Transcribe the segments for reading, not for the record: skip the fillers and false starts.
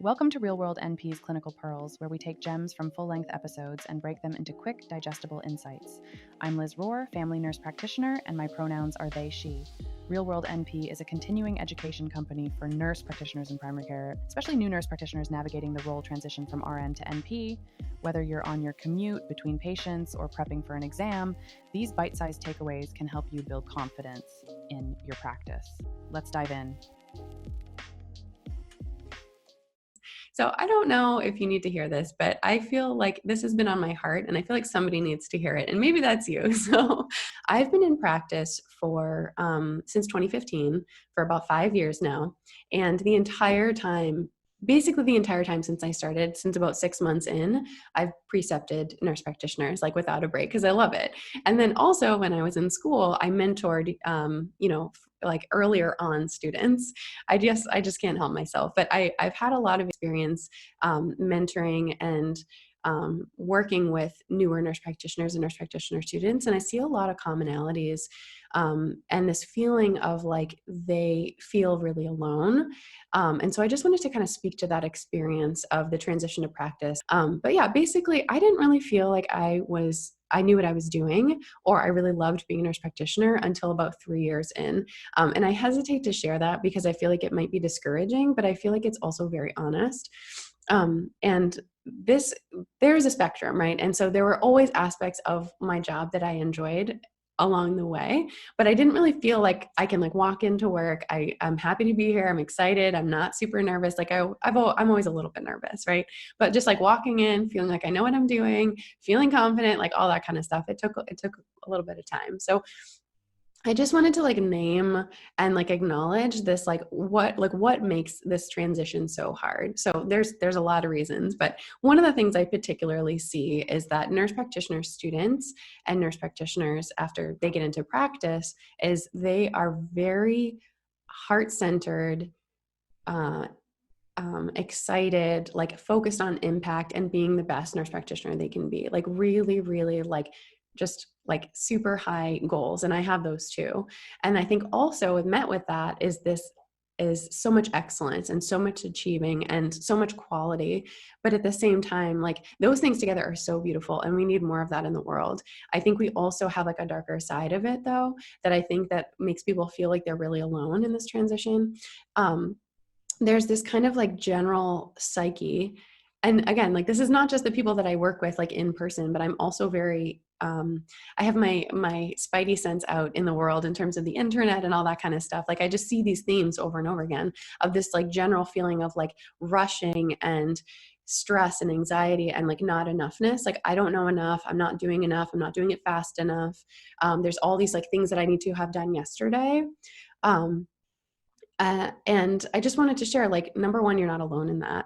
Welcome to Real World NP's Clinical Pearls, where we take gems from full-length episodes and break them into quick, digestible insights. I'm Liz Rohr, family nurse practitioner, and my pronouns are they, she. Real World NP is a continuing education company for nurse practitioners in primary care, especially new nurse practitioners navigating the role transition from RN to NP. Whether you're on your commute between patients or prepping for an exam, these bite-sized takeaways can help you build confidence in your practice. Let's dive in. So I don't know if you need to hear this, but I feel like this has been on my heart and I feel like somebody needs to hear it. And maybe that's you. So I've been in practice for since 2015 for about 5 years now. And basically the entire time since I started, since about 6 months in, I've precepted nurse practitioners like without a break because I love it. And then also when I was in school, I mentored, like earlier on students. I just can't help myself. But I've had a lot of experience mentoring and working with newer nurse practitioners and nurse practitioner students, and I see a lot of commonalities and this feeling of like they feel really alone. And so I just wanted to kind of speak to that experience of the transition to practice. But yeah, basically, I didn't really feel like I knew what I was doing, or I really loved being a nurse practitioner until about 3 years in. And I hesitate to share that because I feel like it might be discouraging, but I feel like it's also very honest. And there's a spectrum, right? And so there were always aspects of my job that I enjoyed along the way, but I didn't really feel like I can like walk into work. I'm happy to be here. I'm excited. I'm not super nervous. Like I'm always a little bit nervous, right? But just like walking in, feeling like I know what I'm doing, feeling confident, like all that kind of stuff. It took a little bit of time. So I just wanted to like name and like acknowledge this, like what makes this transition so hard. So there's a lot of reasons, but one of the things I particularly see is that nurse practitioner students and nurse practitioners, after they get into practice, is they are very heart-centered, uh, excited, like focused on impact and being the best nurse practitioner they can be. Like really, really like just like super high goals. And I have those too. And I think also met with that is so much excellence and so much achieving and so much quality. But at the same time, like those things together are so beautiful and we need more of that in the world. I think we also have like a darker side of it though, that I think that makes people feel like they're really alone in this transition. There's this kind of like general psyche. And again, like this is not just the people that I work with like in person, but I'm also very, I have my spidey sense out in the world in terms of the internet and all that kind of stuff. Like I just see these themes over and over again of this like general feeling of like rushing and stress and anxiety and like not enoughness. Like I don't know enough. I'm not doing enough. I'm not doing it fast enough. There's all these like things that I need to have done yesterday. Um, and I just wanted to share, like, number one, you're not alone in that.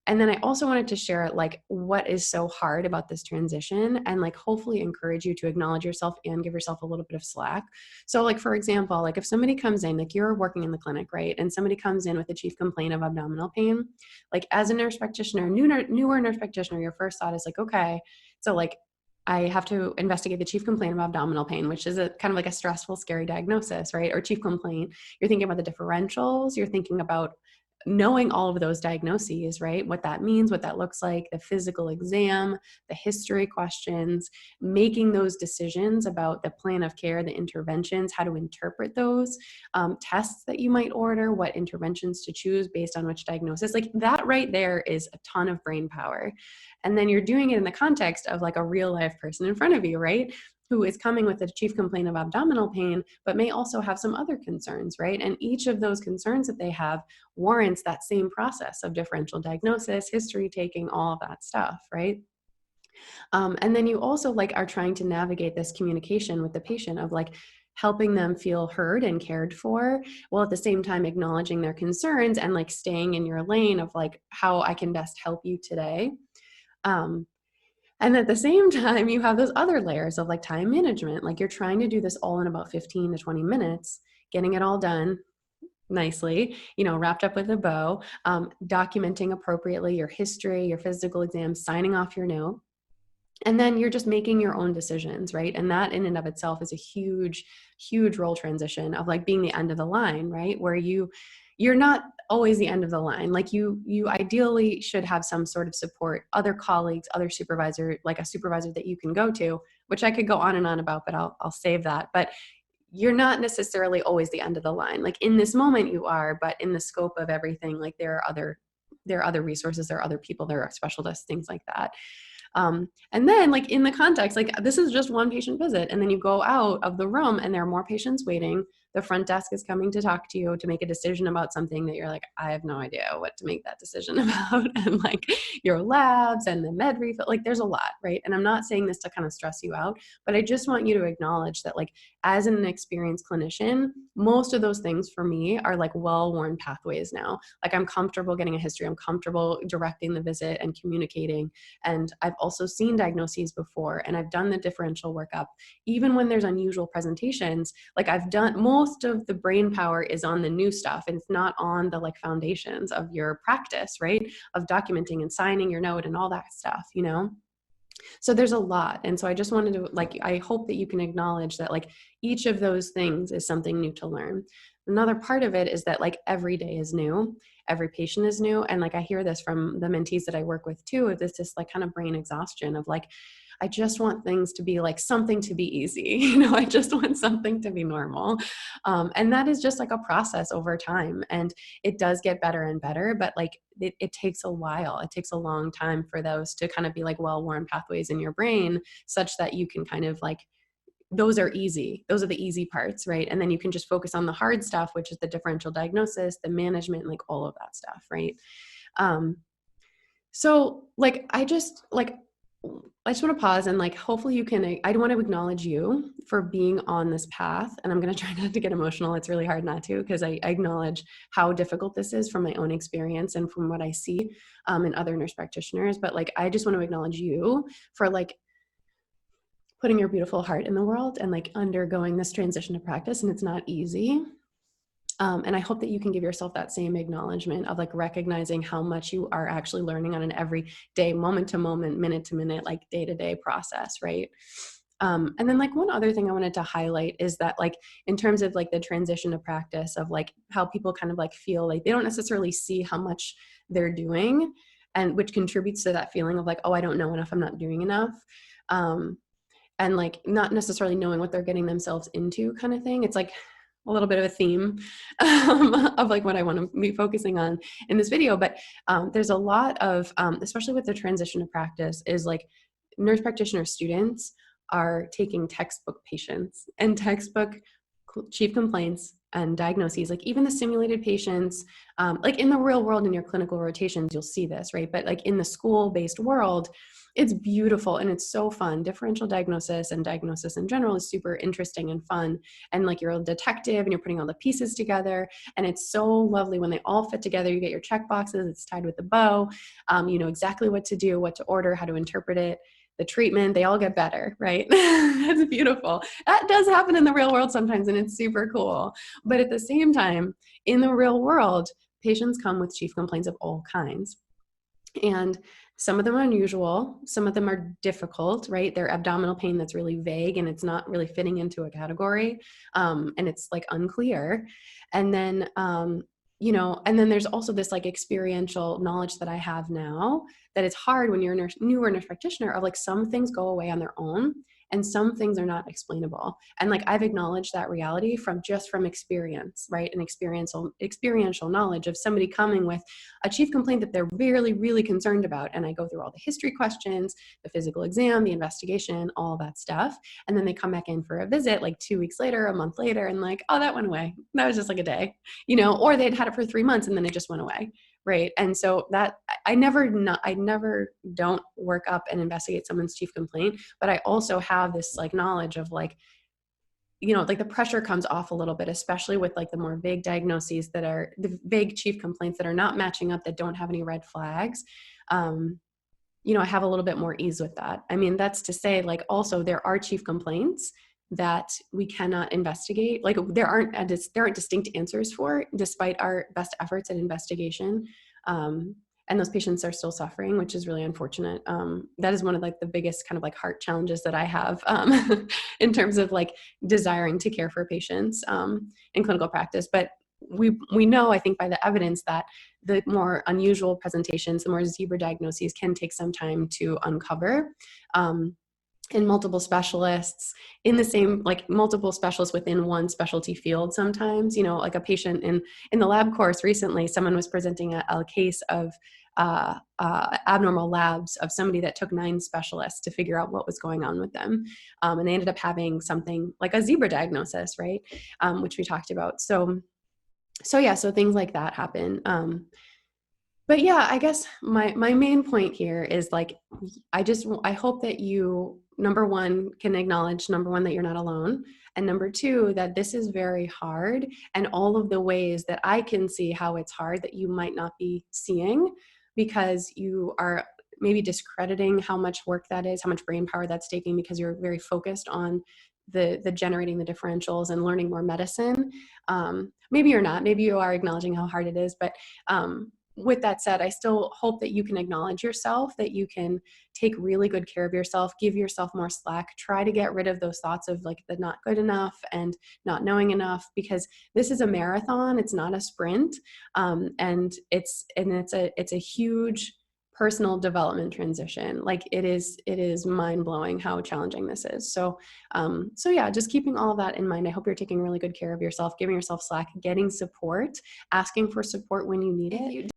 And then I also wanted to share, like, what is so hard about this transition and, like, hopefully encourage you to acknowledge yourself and give yourself a little bit of slack. So, like, for example, like, if somebody comes in, like, you're working in the clinic, right? And somebody comes in with a chief complaint of abdominal pain, like, as a nurse practitioner, newer nurse practitioner, your first thought is, like, okay, so, like, I have to investigate the chief complaint of abdominal pain, which is a kind of like a stressful, scary diagnosis, right? Or chief complaint. You're thinking about the differentials. You're thinking about knowing all of those diagnoses, right? What that means, what that looks like, the physical exam, the history questions, making those decisions about the plan of care, the interventions, how to interpret those, tests that you might order, what interventions to choose based on which diagnosis. Like that right there is a ton of brain power. And then you're doing it in the context of like a real life person in front of you, right? Who is coming with a chief complaint of abdominal pain, but may also have some other concerns, right? And each of those concerns that they have warrants that same process of differential diagnosis, history taking, all of that stuff, right? And then you also like are trying to navigate this communication with the patient of like helping them feel heard and cared for, while at the same time acknowledging their concerns and like staying in your lane of like how I can best help you today. Um, and at the same time, you have those other layers of like time management. Like you're trying to do this all in about 15 to 20 minutes, getting it all done nicely, wrapped up with a bow, documenting appropriately your history, your physical exam, signing off your note. And then you're just making your own decisions, right? And that in and of itself is a huge, huge role transition of like being the end of the line, right? Where you're not always the end of the line. Like you ideally should have some sort of support, other colleagues, other supervisor, like a supervisor that you can go to, which I could go on and on about, but I'll save that. But you're not necessarily always the end of the line. Like in this moment you are, but in the scope of everything, like there are other resources, there are other people, there are specialists, things like that. And then like in the context, like this is just one patient visit, and then you go out of the room and there are more patients waiting. The front desk is coming to talk to you to make a decision about something that you're like, I have no idea what to make that decision about. And like your labs and the med refill, like there's a lot, right? And I'm not saying this to kind of stress you out, but I just want you to acknowledge that like as an experienced clinician, most of those things for me are like well-worn pathways now. Like I'm comfortable getting a history, I'm comfortable directing the visit and communicating. And I've also seen diagnoses before, and I've done the differential workup. Even when there's unusual presentations, like I've done, most of the brain power is on the new stuff, and it's not on the like foundations of your practice, right? Of documenting and signing your note and all that stuff, you know? So there's a lot. And so I just wanted to like, I hope that you can acknowledge that like each of those things is something new to learn. Another part of it is that like every day is new, every patient is new. And like I hear this from the mentees that I work with too, of this like kind of brain exhaustion of like, I just want things to be like something to be easy. You know, I just want something to be normal. And that is just like a process over time. And it does get better and better, but like it takes a while. It takes a long time for those to kind of be like well-worn pathways in your brain such that you can kind of like, those are easy. Those are the easy parts, right? And then you can just focus on the hard stuff, which is the differential diagnosis, the management, like all of that stuff, right? So like, I just want to pause and like, hopefully you can, I want to acknowledge you for being on this path. And I'm going to try not to get emotional. It's really hard not to, because I acknowledge how difficult this is from my own experience and from what I see in other nurse practitioners. But like, I just want to acknowledge you for like putting your beautiful heart in the world and like undergoing this transition to practice. And it's not easy. And I hope that you can give yourself that same acknowledgement of like recognizing how much you are actually learning on an everyday, moment to moment, minute to minute, like day to day process, right? And then like one other thing I wanted to highlight is that like in terms of like the transition to practice of like how people kind of like feel like they don't necessarily see how much they're doing, and which contributes to that feeling of like, oh, I don't know enough, I'm not doing enough. And like not necessarily knowing what they're getting themselves into kind of thing. It's like a little bit of a theme of like what I want to be focusing on in this video. But there's a lot of, especially with the transition to practice, is like nurse practitioner students are taking textbook patients and textbook chief complaints and diagnoses, like even the simulated patients, like in the real world in your clinical rotations, you'll see this, right? But like in the school-based world, it's beautiful and it's so fun. Differential diagnosis and diagnosis in general is super interesting and fun. And like you're a detective and you're putting all the pieces together. And it's so lovely when they all fit together. You get your check boxes, it's tied with a bow. You know exactly what to do, what to order, how to interpret it. The treatment, they all get better, right? It's beautiful. That does happen in the real world sometimes, and it's super cool. But at the same time, in the real world, patients come with chief complaints of all kinds. And some of them are unusual, some of them are difficult, right? They're abdominal pain that's really vague and it's not really fitting into a category, and it's like unclear. And then, you know, and then there's also this like experiential knowledge that I have now that it's hard when you're a newer nurse practitioner of like some things go away on their own and some things are not explainable. And like I've acknowledged that reality from experience, right? And experiential knowledge of somebody coming with a chief complaint that they're really, really concerned about. And I go through all the history questions, the physical exam, the investigation, all that stuff. And then they come back in for a visit like 2 weeks later, a month later, and like, oh, that went away. That was just like a day, you know, or they'd had it for 3 months and then it just went away. Right. And so that I never don't work up and investigate someone's chief complaint, but I also have this like knowledge of like, you know, like the pressure comes off a little bit, especially with like the more vague diagnoses that are the vague chief complaints that are not matching up, that don't have any red flags. You know, I have a little bit more ease with that. I mean, that's to say like also there are chief complaints that we cannot investigate. Like there aren't distinct answers for, despite our best efforts at investigation. and those patients are still suffering, which is really unfortunate. That is one of like the biggest kind of like heart challenges that I have in terms of like desiring to care for patients in clinical practice. But we know, I think, by the evidence that the more unusual presentations, the more zebra diagnoses can take some time to uncover. In multiple specialists, in the same, like multiple specialists within one specialty field. Sometimes, like a patient in the lab course recently, someone was presenting a case of abnormal labs of somebody that took 9 specialists to figure out what was going on with them. And they ended up having something like a zebra diagnosis, right? Which we talked about. So things like that happen. But yeah, I guess my main point here is like, I hope that you, number one, can acknowledge, number one, that you're not alone. And number two, that this is very hard, and all of the ways that I can see how it's hard that you might not be seeing, because you are maybe discrediting how much work that is, how much brain power that's taking, because you're very focused on the generating the differentials and learning more medicine. Maybe you're not, maybe you are acknowledging how hard it is, but with that said, I still hope that you can acknowledge yourself, that you can take really good care of yourself, give yourself more slack, try to get rid of those thoughts of like the not good enough and not knowing enough, because this is a marathon, it's not a sprint. And it's a huge personal development transition. Like it is mind-blowing how challenging this is. So yeah, just keeping all of that in mind, I hope you're taking really good care of yourself, giving yourself slack, getting support, asking for support when you need it.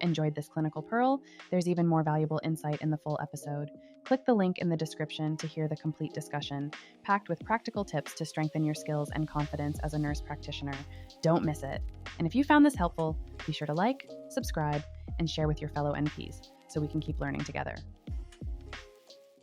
Enjoyed this clinical pearl? There's even more valuable insight in the full episode. Click the link in the description to hear the complete discussion, packed with practical tips to strengthen your skills and confidence as a nurse practitioner. Don't miss it. And if you found this helpful, be sure to like, subscribe, and share with your fellow NPs so we can keep learning together.